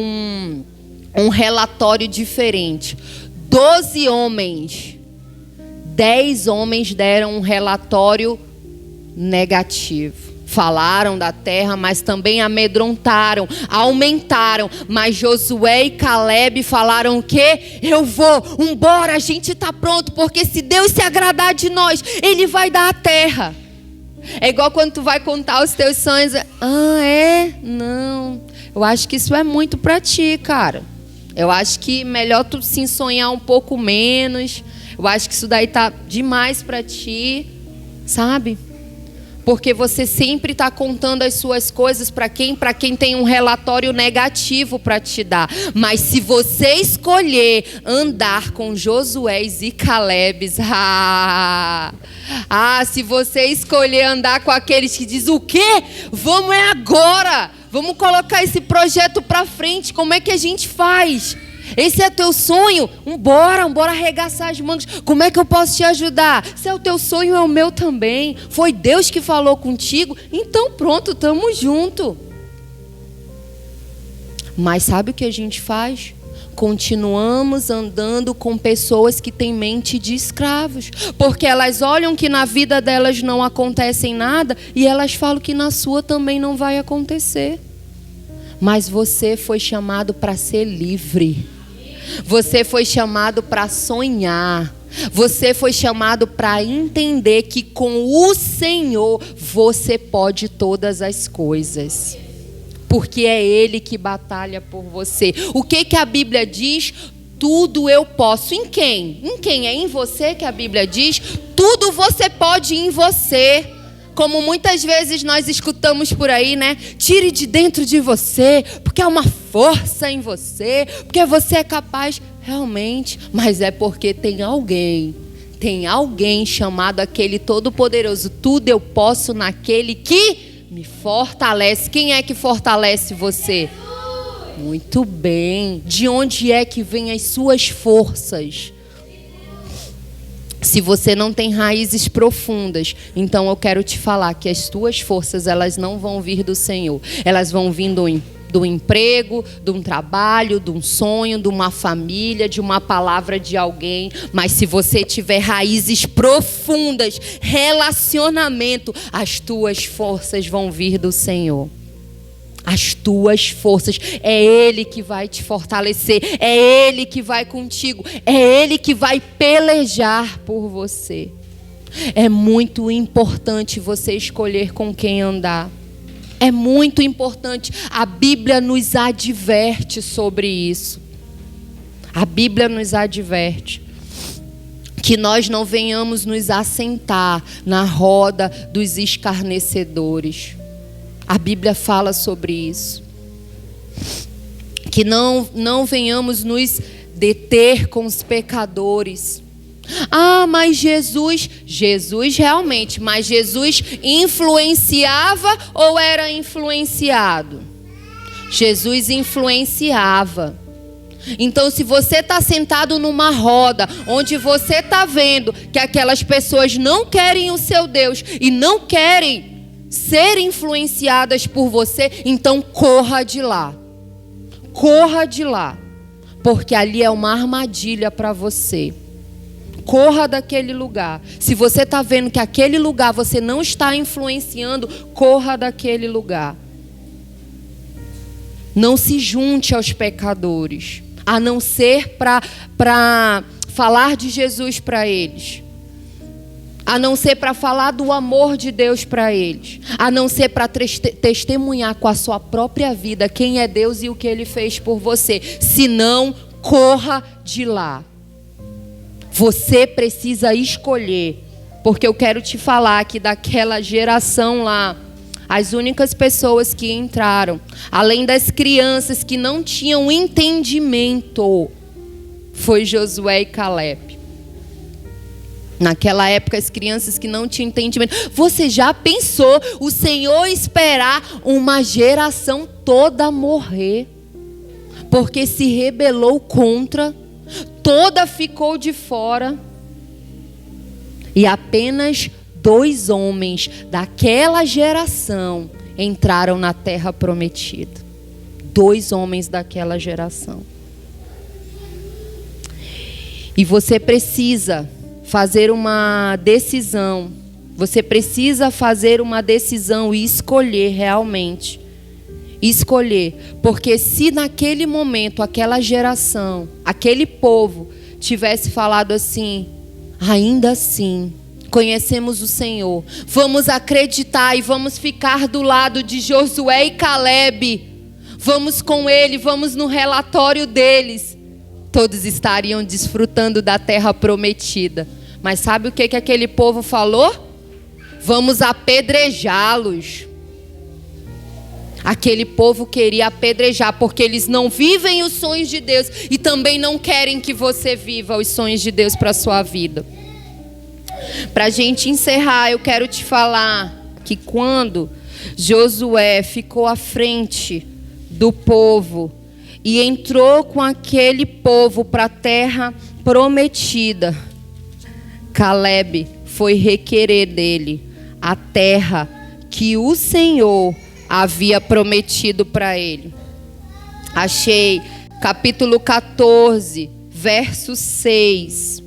um relatório diferente. 12 homens, 10 homens deram um relatório negativo. Falaram da terra, mas também amedrontaram, aumentaram. Mas Josué e Caleb falaram o quê? Eu vou, embora, a gente está pronto, porque se Deus se agradar de nós, Ele vai dar a terra. É igual quando tu vai contar os teus sonhos. Ah, é? Não. Eu acho que isso é muito para ti, cara. Eu acho que melhor tu sim sonhar um pouco menos. Eu acho que isso daí tá demais para ti, sabe? Porque você sempre está contando as suas coisas para quem? Para quem tem um relatório negativo para te dar. Mas se você escolher andar com Josué e Calebes, se você escolher andar com aqueles que dizem o quê? Vamos é agora. Vamos colocar esse projeto para frente. Como é que a gente faz? Esse é teu sonho? Bora arregaçar as mangas. Como é que eu posso te ajudar? Se é o teu sonho, é o meu também. Foi Deus que falou contigo? Então pronto, tamo junto. Mas sabe o que a gente faz? Continuamos andando com pessoas que têm mente de escravos. Porque elas olham que na vida delas não acontece nada e elas falam que na sua também não vai acontecer. Mas você foi chamado para ser livre. Você foi chamado para sonhar. Você foi chamado para entender que com o Senhor você pode todas as coisas. Porque é Ele que batalha por você. O que a Bíblia diz? Tudo eu posso. Em quem? Em quem? É em você que a Bíblia diz? Tudo você pode em você. Como muitas vezes nós escutamos por aí, né? Tire de dentro de você, porque há uma força em você, porque você é capaz. Realmente, mas é porque tem alguém chamado aquele Todo-Poderoso. Tudo eu posso naquele que me fortalece. Quem é que fortalece você? Muito bem. De onde é que vêm as suas forças? Se você não tem raízes profundas, então eu quero te falar que as tuas forças, elas não vão vir do Senhor. Elas vão vir do emprego, de um trabalho, de um sonho, de uma família, de uma palavra de alguém. Mas se você tiver raízes profundas, relacionamento, as tuas forças vão vir do Senhor. As tuas forças, é Ele que vai te fortalecer, é Ele que vai contigo, é Ele que vai pelejar por você. É muito importante você escolher com quem andar. É muito importante. A Bíblia nos adverte sobre isso. A Bíblia nos adverte que nós não venhamos nos assentar na roda dos escarnecedores. A Bíblia fala sobre isso. Que não venhamos nos deter com os pecadores. Ah, mas Jesus realmente, mas Jesus influenciava ou era influenciado? Jesus influenciava. Então, se você está sentado numa roda, onde você está vendo que aquelas pessoas não querem o seu Deus e não querem ser influenciadas por você, então corra de lá. Corra de lá, porque ali é uma armadilha para você. Corra daquele lugar. Se você está vendo que aquele lugar você não está influenciando, corra daquele lugar. Não se junte aos pecadores, a não ser para falar de Jesus para eles, a não ser para falar do amor de Deus para eles, a não ser para testemunhar com a sua própria vida quem é Deus e o que Ele fez por você. Se não, corra de lá. Você precisa escolher, porque eu quero te falar que daquela geração lá, as únicas pessoas que entraram, além das crianças que não tinham entendimento, foi Josué e Caleb. Naquela época, as crianças que não tinham entendimento. Você já pensou o Senhor esperar uma geração toda morrer? Porque se rebelou contra, toda ficou de fora. E apenas 2 homens daquela geração entraram na terra prometida. 2 homens daquela geração. E você precisa fazer uma decisão. Você precisa fazer uma decisão e escolher realmente. Escolher. Porque se naquele momento, aquela geração, aquele povo tivesse falado assim: ainda assim, conhecemos o Senhor, vamos acreditar e vamos ficar do lado de Josué e Caleb, vamos com ele, vamos no relatório deles, todos estariam desfrutando da terra prometida. Mas sabe o que aquele povo falou? Vamos apedrejá-los. Aquele povo queria apedrejar, porque eles não vivem os sonhos de Deus e também não querem que você viva os sonhos de Deus para a sua vida. Para a gente encerrar, eu quero te falar que quando Josué ficou à frente do povo e entrou com aquele povo para a terra prometida, Caleb foi requerer dele a terra que o Senhor havia prometido para ele. Achei capítulo 14, verso 6.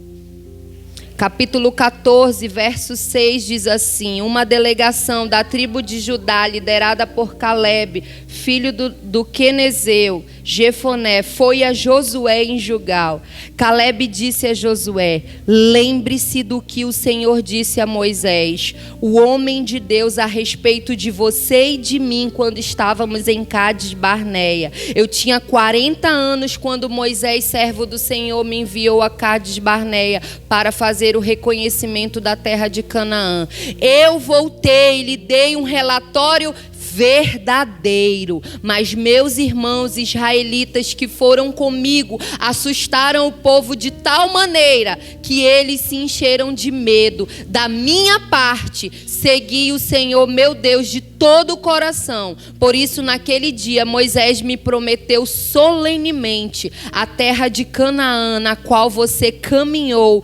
Capítulo 14, verso 6 diz assim: uma delegação da tribo de Judá, liderada por Caleb, filho do Quenezeu, Jefoné, foi a Josué em Gilgal. Caleb disse a Josué: lembre-se do que o Senhor disse a Moisés, o homem de Deus, a respeito de você e de mim, quando estávamos em Cádiz Barneia. Eu tinha 40 anos quando Moisés, servo do Senhor, me enviou a Cádiz Barneia para fazer o reconhecimento da terra de Canaã. Eu voltei e lhe dei um relatório verdadeiro, mas meus irmãos israelitas que foram comigo assustaram o povo de tal maneira que eles se encheram de medo. Da minha parte, segui o Senhor meu Deus de todo o coração. Por isso, naquele dia, Moisés me prometeu solenemente a terra de Canaã, na qual você caminhou.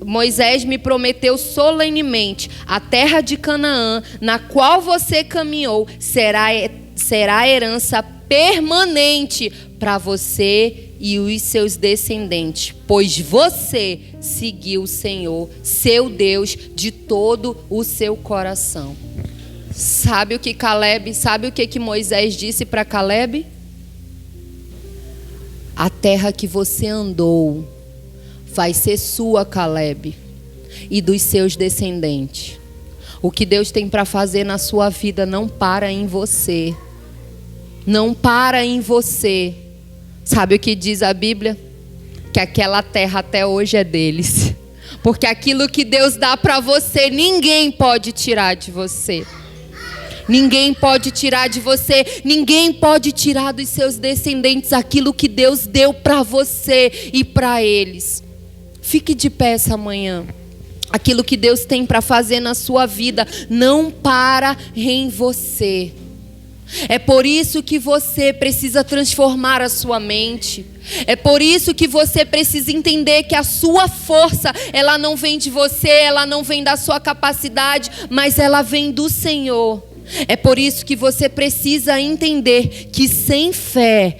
Moisés me prometeu solenemente: a terra de Canaã, na qual você caminhou, será herança permanente para você e os seus descendentes, pois você seguiu o Senhor, seu Deus, de todo o seu coração. Sabe o que Moisés disse para Caleb? A terra que você andou vai ser sua, Caleb, e dos seus descendentes. O que Deus tem para fazer na sua vida não para em você. Não para em você. Sabe o que diz a Bíblia? Que aquela terra até hoje é deles. Porque aquilo que Deus dá para você, ninguém pode tirar de você. Ninguém pode tirar de você, ninguém pode tirar dos seus descendentes aquilo que Deus deu para você e para eles. Fique de pé essa manhã. Aquilo que Deus tem para fazer na sua vida não para em você. É por isso que você precisa transformar a sua mente. É por isso que você precisa entender que a sua força, ela não vem de você, ela não vem da sua capacidade, mas ela vem do Senhor. É por isso que você precisa entender que sem fé,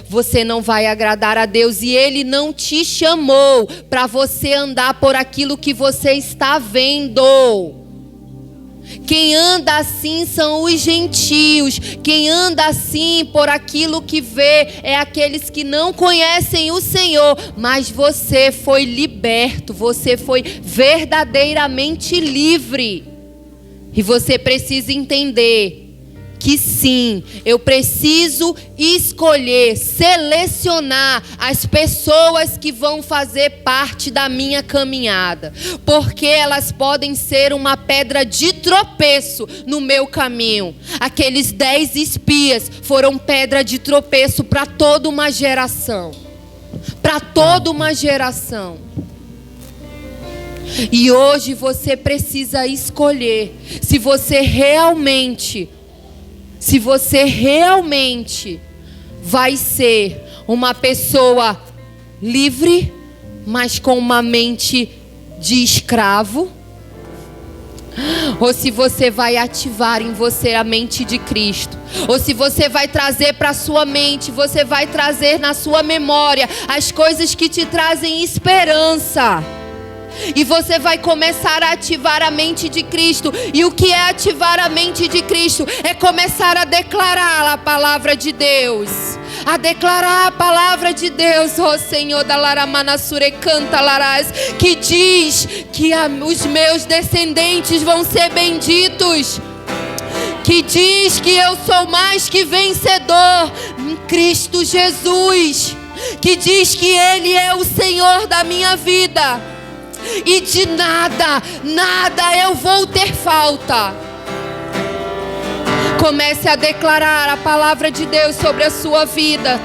você não vai agradar a Deus. E Ele não te chamou para você andar por aquilo que você está vendo. Quem anda assim são os gentios. Quem anda assim por aquilo que vê é aqueles que não conhecem o Senhor. Mas você foi liberto, você foi verdadeiramente livre. E você precisa entender que sim, eu preciso escolher, selecionar as pessoas que vão fazer parte da minha caminhada. Porque elas podem ser uma pedra de tropeço no meu caminho. Aqueles 10 espias foram pedra de tropeço para toda uma geração. Para toda uma geração. E hoje você precisa escolher se você realmente vai ser uma pessoa livre, mas com uma mente de escravo, ou se você vai ativar em você a mente de Cristo, ou se você vai trazer para a sua mente, você vai trazer na sua memória as coisas que te trazem esperança. E você vai começar a ativar a mente de Cristo. E o que é ativar a mente de Cristo? É começar a declarar a palavra de Deus. A declarar a palavra de Deus. Oh Senhor, da Laramanassure canta Larás, que diz que os meus descendentes vão ser benditos. Que diz que eu sou mais que vencedor em Cristo Jesus. Que diz que Ele é o Senhor da minha vida. E de nada eu vou ter falta. Comece a declarar a palavra de Deus sobre a sua vida.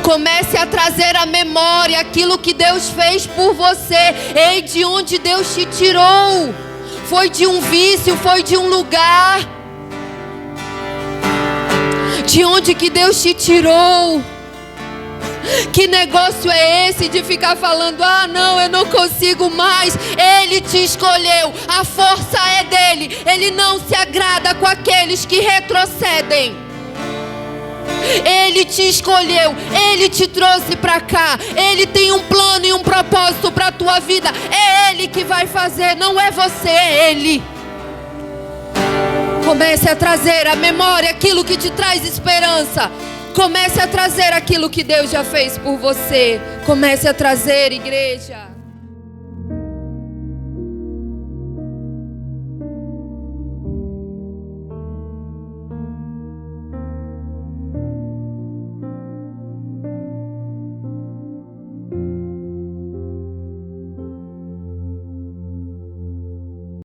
Comece a trazer à memória aquilo que Deus fez por você. Ei, de onde Deus te tirou? Foi de um vício, foi de um lugar. De onde que Deus te tirou? Que negócio é esse de ficar falando, ah não, eu não consigo mais? Ele te escolheu, a força é dele. Ele não se agrada com aqueles que retrocedem. Ele te escolheu, Ele te trouxe para cá. Ele tem um plano e um propósito para a tua vida. É Ele que vai fazer, não é você, é Ele. Comece a trazer à memória aquilo que te traz esperança. Comece a trazer aquilo que Deus já fez por você. Comece a trazer, igreja.